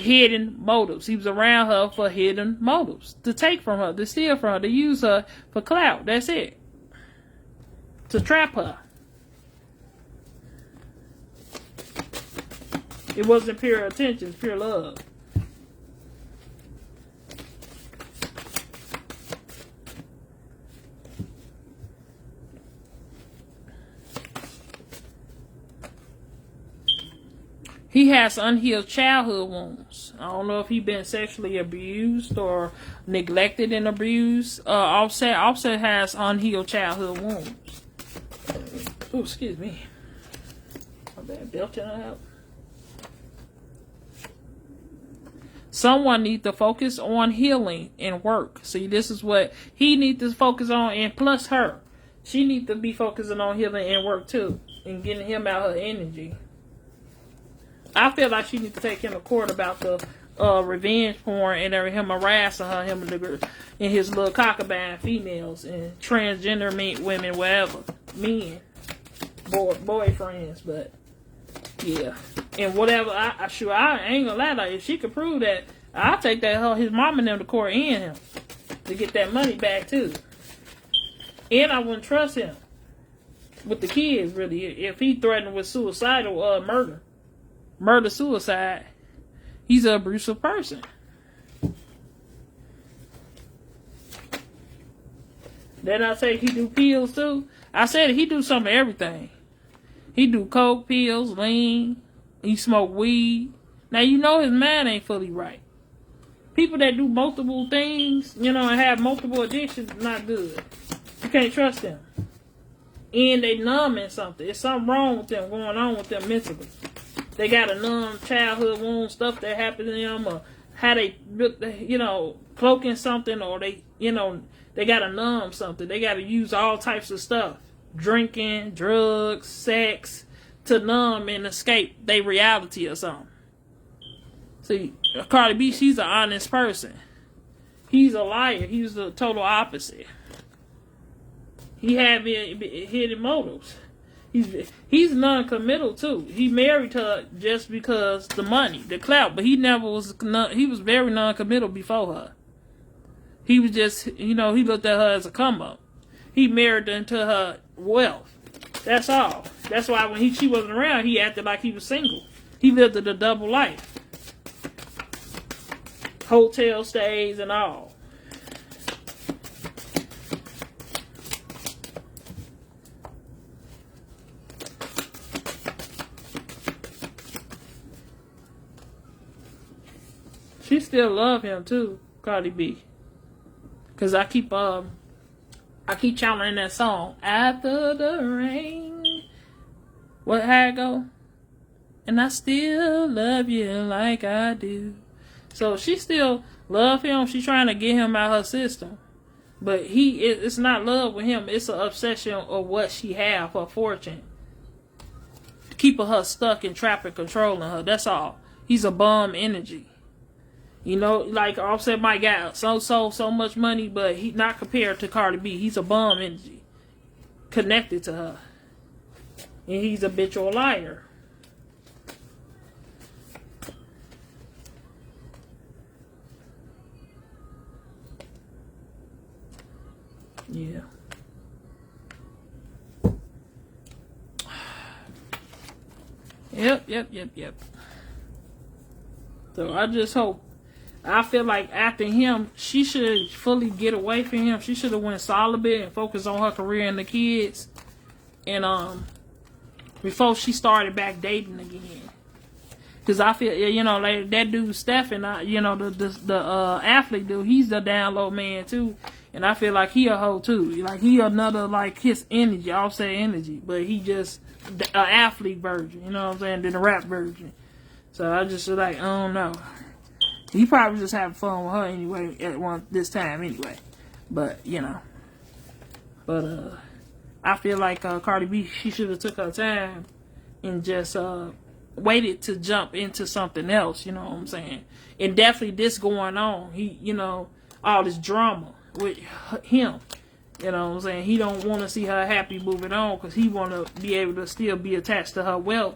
hidden motives. He was around her for hidden motives. To take from her, to steal from her, to use her for clout. That's it. To trap her. It wasn't pure attention, it's pure love. He has unhealed childhood wounds. I don't know if he's been sexually abused or neglected and abused. Offset has unhealed childhood wounds. Oh, excuse me. My bad, belching out. Someone needs to focus on healing and work. See, this is what he needs to focus on, and plus her. She needs to be focusing on healing and work too, and getting him out her energy. I feel like she needs to take him to court about the revenge porn and him harassing her, him and his little cockabine females and transgender women, whatever, men, boyfriends, but yeah, and whatever. I ain't gonna lie, like, if she could prove that, I'll take that his mom and them to court and him to get that money back too. And I wouldn't trust him with the kids really if he threatened with suicidal murder-suicide. He's an abusive person. Then I say he do pills too. I said he do some of everything. He do coke, pills, lean. He smoke weed. Now you know his mind ain't fully right. People that do multiple things, and have multiple addictions, not good. You can't trust them. And they numbing something. There's something wrong with them, going on with them mentally. They got a numb childhood wound, stuff that happened to them, or how they, cloaking something, or they got to numb something. They got to use all types of stuff. Drinking, drugs, sex, to numb and escape their reality or something. See, Cardi B, she's an honest person. He's a liar. He's the total opposite. He had hidden motives. He's non-committal too. He married her just because the money, the clout, but he was very non-committal before her. He was just, he looked at her as a come up. He married her into her wealth. That's all. That's why when she wasn't around, he acted like he was single. He lived a double life. Hotel stays and all. She still love him too, Cardi B. Cause I keep channeling that song. After the rain. How it go? And I still love you like I do. So she still love him. She's trying to get him out her system. But it's not love with him. It's an obsession of what she have, her fortune. Keeping her stuck and trapped and controlling her. That's all. He's a bum energy. Like Offset might got so much money, but he not compared to Cardi B. He's a bum energy. Connected to her. And he's a habitual liar. Yeah. Yep. So I just hope. I feel like after him, she should fully get away from him. She should have went celibate and focused on her career and the kids. And before she started back dating again. Because I feel, like that dude Stephen, the athlete dude, he's the down low man too. And I feel like he a hoe too. Like he another, like his energy, Offset energy. But he just an athlete version, you know what I'm saying? Than a rap version. So I just feel like, I don't know. He probably just having fun with her anyway this time anyway. But, But I feel like Cardi B, she should have took her time and just waited to jump into something else, you know what I'm saying? And definitely this going on. He, all this drama with him. You know what I'm saying? He don't want to see her happy moving on because he want to be able to still be attached to her wealth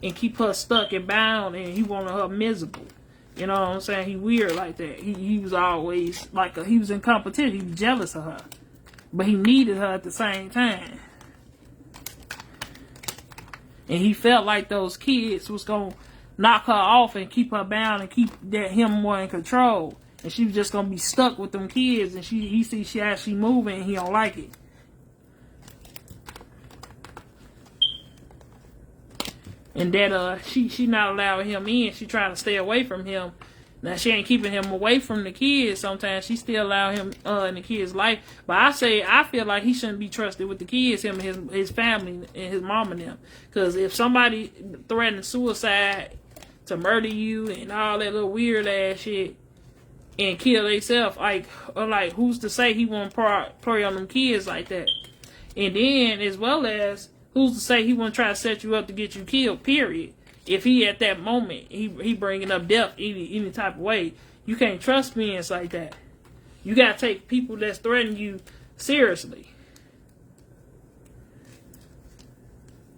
and keep her stuck and bound, and he wanted her miserable. You know what I'm saying? He weird like that. He was always like he was in competition. He was jealous of her, but he needed her at the same time. And he felt like those kids was gonna knock her off and keep her bound and keep him more in control. And she was just gonna be stuck with them kids. And he sees she actually moving and he don't like it. And that she not allowing him in. She trying to stay away from him. Now she ain't keeping him away from the kids. Sometimes she still allow him in the kids' life. But I feel like he shouldn't be trusted with the kids, him and his family and his mom and them. Because if somebody threatens suicide to murder you and all that little weird ass shit and kill themselves, like who's to say he won't prey on them kids like that? And then as well as who's to say he won't try to set you up to get you killed? Period. If he at that moment he bringing up death any type of way, you can't trust beings like that. You gotta take people that's threatening you seriously.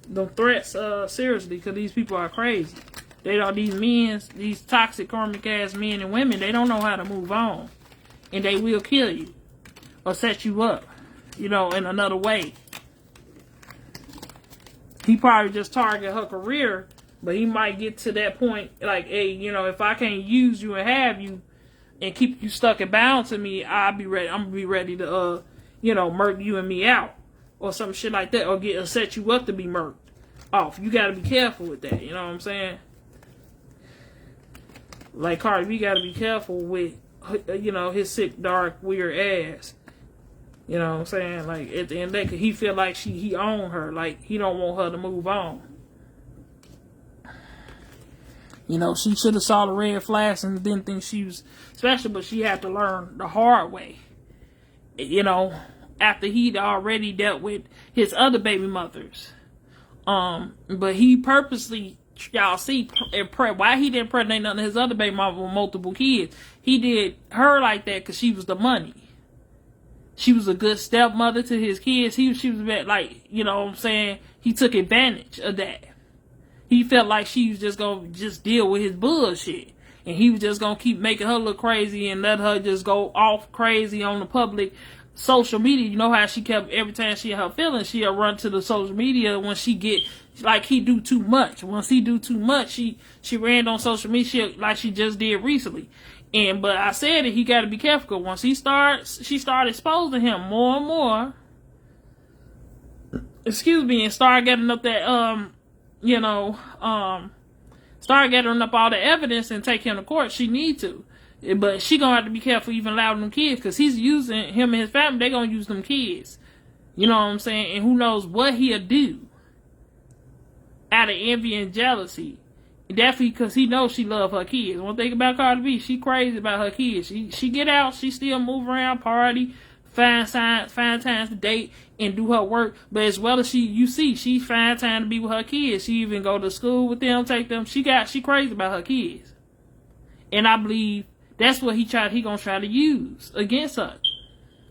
The threats seriously, because these people are crazy. They don't these toxic karmic ass men and women. They don't know how to move on, and they will kill you or set you up, in another way. He probably just target her career. But he might get to that point, like, hey, if I can't use you and have you and keep you stuck and bound to me, I'll be ready. I'm going to be ready to, murk you and me out. Or some shit like that. Or set you up to be murked off. You got to be careful with that. You know what I'm saying? Like, Cardi B got to be careful with, his sick, dark, weird ass. You know what I'm saying? Like, at the end of the day, 'cause he feel like he own her. Like, he don't want her to move on. She should have saw the red flash and didn't think she was special, but she had to learn the hard way. After he'd already dealt with his other baby mothers. But he purposely, y'all see, why he didn't pregnate none of his other baby mother with multiple kids. He did her like that because she was the money. She was a good stepmother to his kids. She was like, what I'm saying? He took advantage of that. He felt like she was just going to just deal with his bullshit. And he was just going to keep making her look crazy and let her just go off crazy on the public social media. You know how she kept, every time she had her feelings, she'll run to the social media when she get, like he do too much. Once he do too much, she ran on social media like she just did recently. But I said that he got to be careful. Once she started exposing him more and more, and start getting up that, start gathering up all the evidence and take him to court. She need to. But she gonna have to be careful even allowing them kids, because he's using him and his family. They gonna use them kids. You know what I'm saying? And who knows what he'll do out of envy and jealousy. Definitely because he knows she love her kids. One thing about Cardi B, she crazy about her kids. She get out, she still move around, party, find times to date and do her work. But as well as she find time to be with her kids. She even go to school with them, take them. She crazy about her kids. And I believe that's what he gonna try to use against her.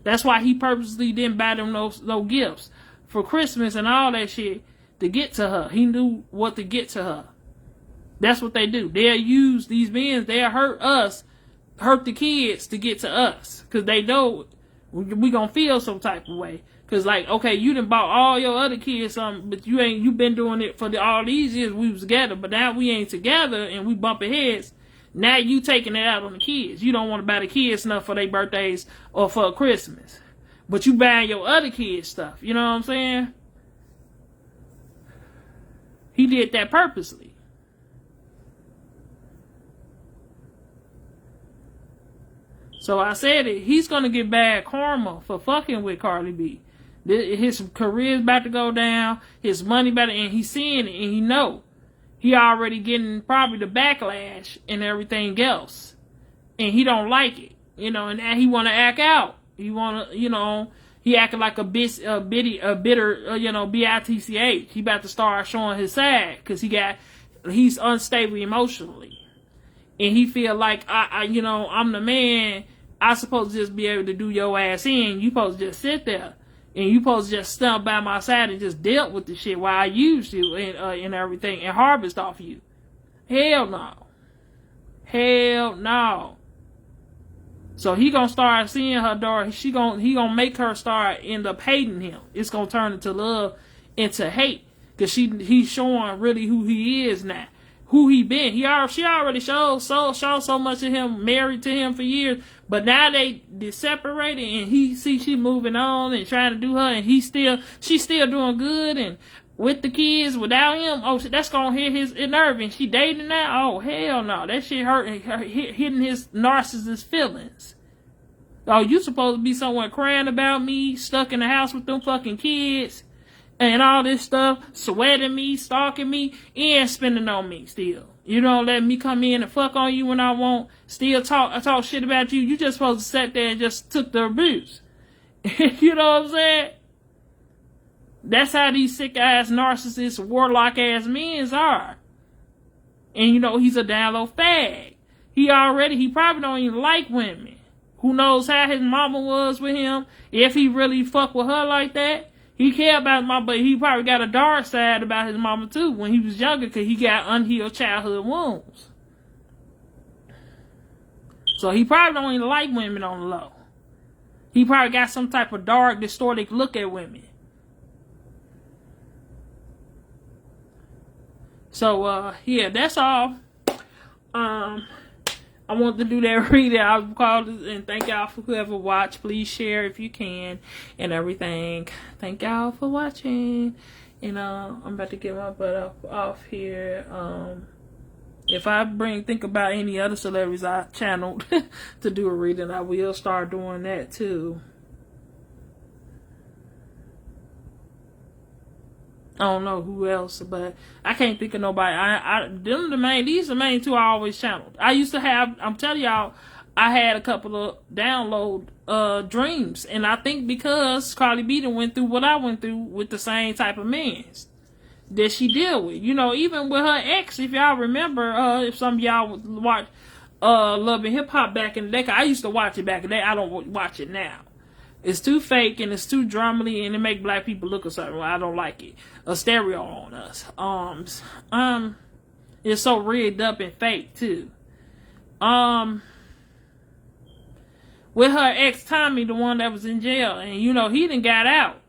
That's why he purposely didn't buy them no gifts for Christmas and all that shit to get to her. He knew what to get to her. That's what they do. They'll use these men, they'll hurt us, hurt the kids to get to us. Because they know we gonna feel some type of way. Because, like, okay, you done bought all your other kids something, but you been doing it for all these years we was together, but now we ain't together and we bumping heads. Now you taking it out on the kids. You don't want to buy the kids stuff for their birthdays or for Christmas. But you buying your other kids stuff. You know what I'm saying? He did that purposely. So I said it. He's going to get bad karma for fucking with Cardi B. His career's about to go down. His money about to, and he's seeing it and he know. He already getting probably the backlash and everything else. And he don't like it. And now he want to act out. He want to, he acting like a bitter, bitch. He about to start showing his side because he's unstable emotionally. And he feel like, I'm the man. I supposed to just be able to do your ass in. You supposed to just sit there. And you supposed to just stand by my side and just deal with the shit while I used you and everything and harvest off you. Hell no. Hell no. So he gonna start seeing her daughter. He gonna make her start end up hating him. It's gonna turn into love, into hate, cause he's showing really who he is now, who he been. She already showed so much of him, married to him for years, but now they separated, and he see she moving on and trying to do her, and she's still doing good and with the kids without him. Oh, that's gonna hit his nerve. And she dating now. Oh hell no, that shit hitting his narcissist feelings. Oh, you supposed to be someone crying about me, stuck in the house with them fucking kids and all this stuff, sweating me, stalking me, and spending on me still. You don't let me come in and fuck on you when I want, still talk shit about you. You just supposed to sit there and just took the abuse. You know what I'm saying? That's how these sick ass narcissists, warlock ass men are. And you know, he's a down low fag. He probably don't even like women. Who knows how his mama was with him, if he really fuck with her like that. He care about his mama, but he probably got a dark side about his mama too when he was younger, because he got unhealed childhood wounds. So he probably don't even like women on the low. He probably got some type of dark, distorted look at women. So, yeah, that's all. I want to do that reading. I'll call it, and thank y'all for whoever watched. Please share if you can and everything. Thank y'all for watching. And I'm about to get my butt off here. If I think about any other celebrities I channeled to do a reading, I will start doing that too. I don't know who else, but I can't think of nobody. These are the main two I always channeled. I used to have, I'm telling y'all, I had a couple of download dreams. And I think because Cardi B done went through what I went through with the same type of men that she deal with. You know, even with her ex, if y'all remember, if some of y'all watch Love and Hip Hop back in the day, 'cause I used to watch it back in the day. I don't watch it now. It's too fake and it's too dramedy, and it make black people look a certain way. I don't like it. A stereo on us. It's so rigged up and fake too. With her ex Tommy, the one that was in jail, and you know he done got out,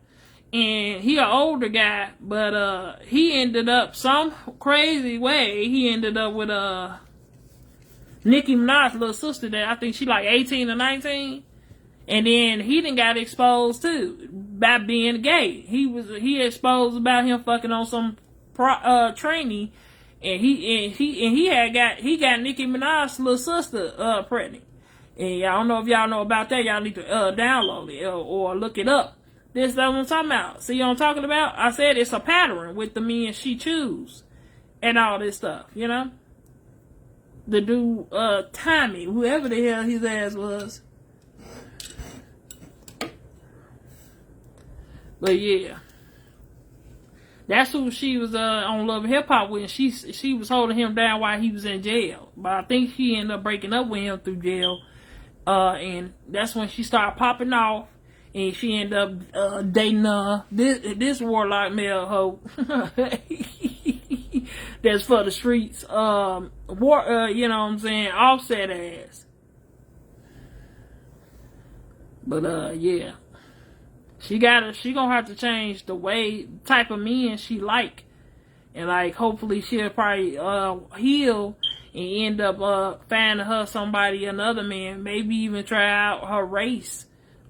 and he an older guy, but he ended up some crazy way. He ended up with Nicki Minaj's little sister that I think she like 18 or 19. And then he done got exposed too by being gay. He exposed about him fucking on some trainee, and he got Nicki Minaj's little sister pregnant. And I don't know if y'all know about that. Y'all need to download it or look it up. This is what I'm talking about. See what I'm talking about? I said it's a pattern with the men she choose and all this stuff. You know, the dude Tommy, whoever the hell his ass was. But yeah, that's who she was on Love and Hip Hop with. She was holding him down while he was in jail. But I think she ended up breaking up with him through jail. And that's when she started popping off, and she ended up dating this warlock male hoe that's for the streets. You know what I'm saying? Offset ass. But yeah. She gonna have to change the type of men she like. And like, hopefully she'll probably heal and end up finding her another man, maybe even try out her race,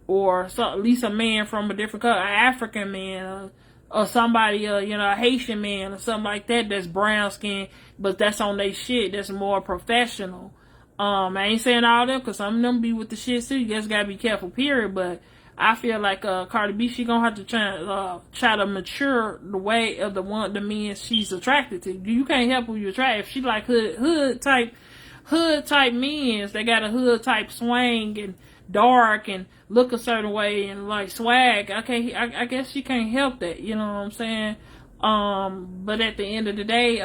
or at least a man from a different color, an African man, or somebody, a Haitian man or something like that, that's brown skin, but that's on their shit, that's more professional. I ain't saying all them, because some of them be with the shit too. You just gotta be careful, period. But I feel like Cardi B, she gonna have to try to mature the way of the men she's attracted to. You can't help who you attract. If she like hood type men, they got a hood type swing and dark and look a certain way and like swag. I guess she can't help that. You know what I'm saying? But at the end of the day,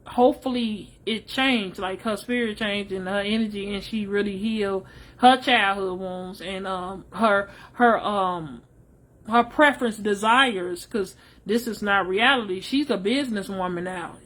hopefully it changed, like her spirit changed and her energy, and she really healed her childhood wounds, and her her preference desires, because this is not reality. She's a businesswoman now.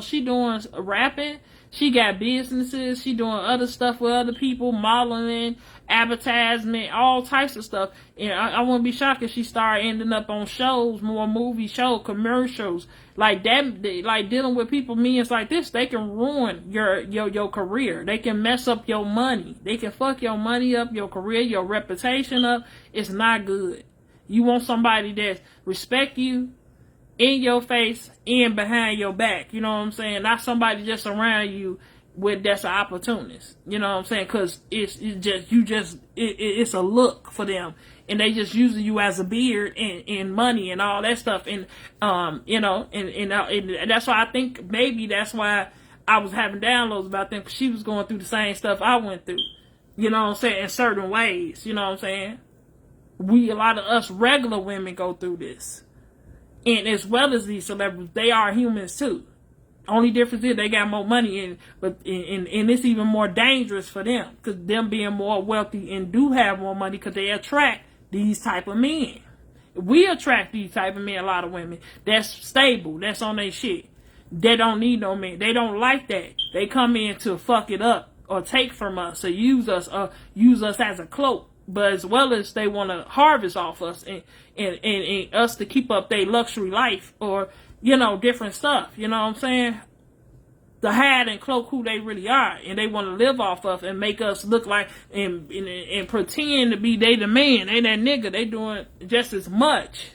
She doing rapping. She got businesses. She doing other stuff with other people, modeling, advertisement, all types of stuff. And I wouldn't be shocked if she started ending up on shows, more movie shows, commercials, like that. Like dealing with people, means like this, they can ruin your career. They can mess up your money. They can fuck your money up, your career, your reputation up. It's not good. You want somebody that respect you in your face and behind your back. You know what I'm saying? Not somebody just around you that's an opportunist. You know what I'm saying? Because it's a look for them, and they just using you as a beard and money and all that stuff. And and that's why I think maybe that's why I was having downloads about them, because she was going through the same stuff I went through. You know what I'm saying? In certain ways. You know what I'm saying? A lot of us regular women go through this. And as well as these celebrities, they are humans too. Only difference is they got more money, and it's even more dangerous for them, because them being more wealthy and do have more money, because they attract these type of men. We attract these type of men, a lot of women that's stable, that's on their shit. They don't need no man. They don't like that. They come in to fuck it up or take from us or use us as a cloak. But as well as they want to harvest off us and us to keep up their luxury life, or, different stuff. You know what I'm saying? To hide and cloak who they really are. And they want to live off of and make us look like and pretend to be they the man. They that nigga. They doing just as much.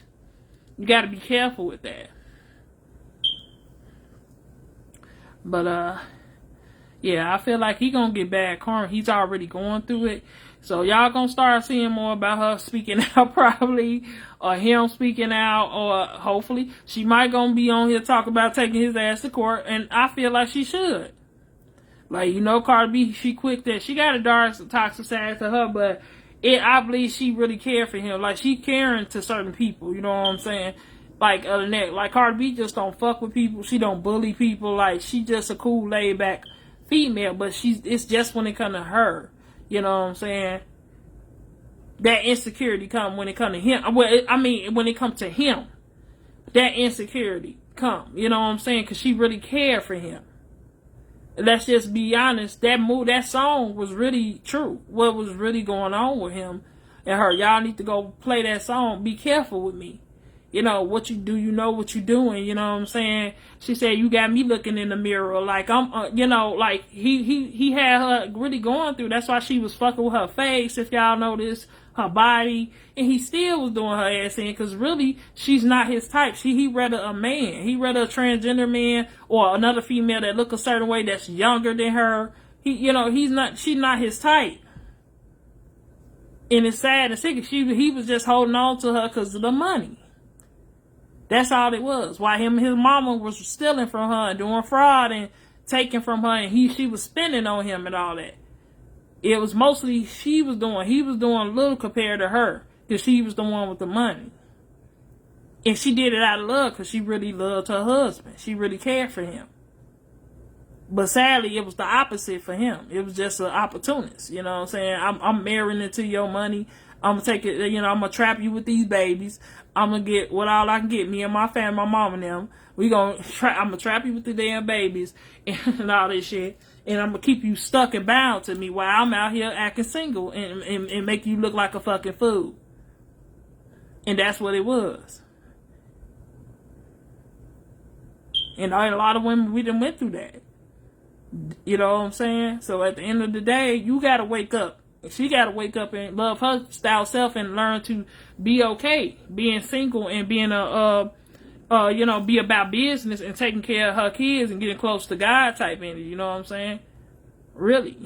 You got to be careful with that. But, yeah, I feel like he gonna get bad karma. He's already going through it. So y'all gonna start seeing more about her speaking out, probably, or him speaking out, or hopefully she might gonna be on here talk about taking his ass to court, and I feel like she should. Like, Cardi B, she quick that she got a dark, toxic side to her, but I believe she really cared for him. Like, she caring to certain people, you know what I'm saying? Like, other than that, like Cardi B just don't fuck with people. She don't bully people. Like, she just a cool, laid back female, but it's just when it come to her. You know what I'm saying? That insecurity come when it come to him. Well, when it comes to him, that insecurity come. You know what I'm saying? Because she really cared for him. Let's just be honest. That song was really true. What was really going on with him and her. Y'all need to go play that song. Be careful with me. What you do, what you're doing, you know what I'm saying? She said, you got me looking in the mirror, like I'm, like he had her really going through. That's why she was fucking with her face, if y'all notice, her body, and he still was doing her ass in, because really, she's not his type. He rather a man. He rather a transgender man, or another female that look a certain way that's younger than her. She's not his type. And it's sad and sick. He was just holding on to her because of the money. That's all it was. Why him and his mama was stealing from her and doing fraud and taking from her, and she was spending on him and all that. It was mostly he was doing little compared to her, because she was the one with the money. And she did it out of love, because she really loved her husband. She really cared for him. But sadly, it was the opposite for him. It was just an opportunist. You know what I'm saying? I'm marrying into your money. I'm going to take it, I'm going to trap you with these babies. I'm going to get what all I can get, me and my family, my mom and them. I'm going to trap you with the damn babies and all this shit. And I'm going to keep you stuck and bound to me while I'm out here acting single and make you look like a fucking fool. And that's what it was. And a lot of women, we done went through that. You know what I'm saying? So at the end of the day, you got to wake up. She got to wake up and love her style self and learn to be okay being single and being be about business and taking care of her kids and getting close to God type energy. You know what I'm saying? Really,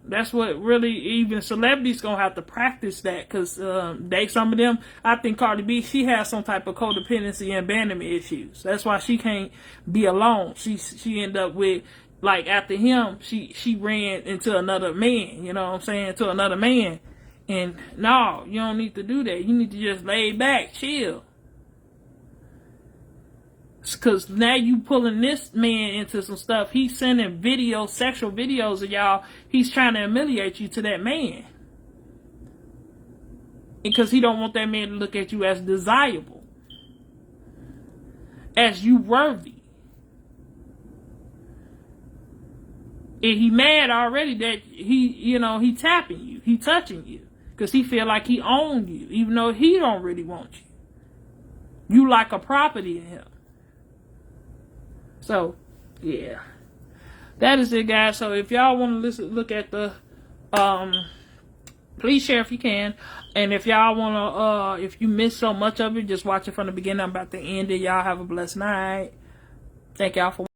that's what really even celebrities gonna have to practice that, because some of them, I think Cardi B, she has some type of codependency and abandonment issues. That's why she can't be alone. She end up with, like, after him, she ran into another man, you know what I'm saying, to another man. And no, you don't need to do that. You need to just lay back, chill. Because now you pulling this man into some stuff. He's sending videos, sexual videos of y'all. He's trying to humiliate you to that man. Because he don't want that man to look at you as desirable, as you worthy. And he mad already that he tapping you, he touching you, because he feel like he owned you, even though he don't really want you. You like a property to him. So, yeah. That is it, guys. So if y'all want to look at the, please share if you can. And if y'all want to, if you missed so much of it, just watch it from the beginning. I'm about to end it. Y'all have a blessed night. Thank y'all for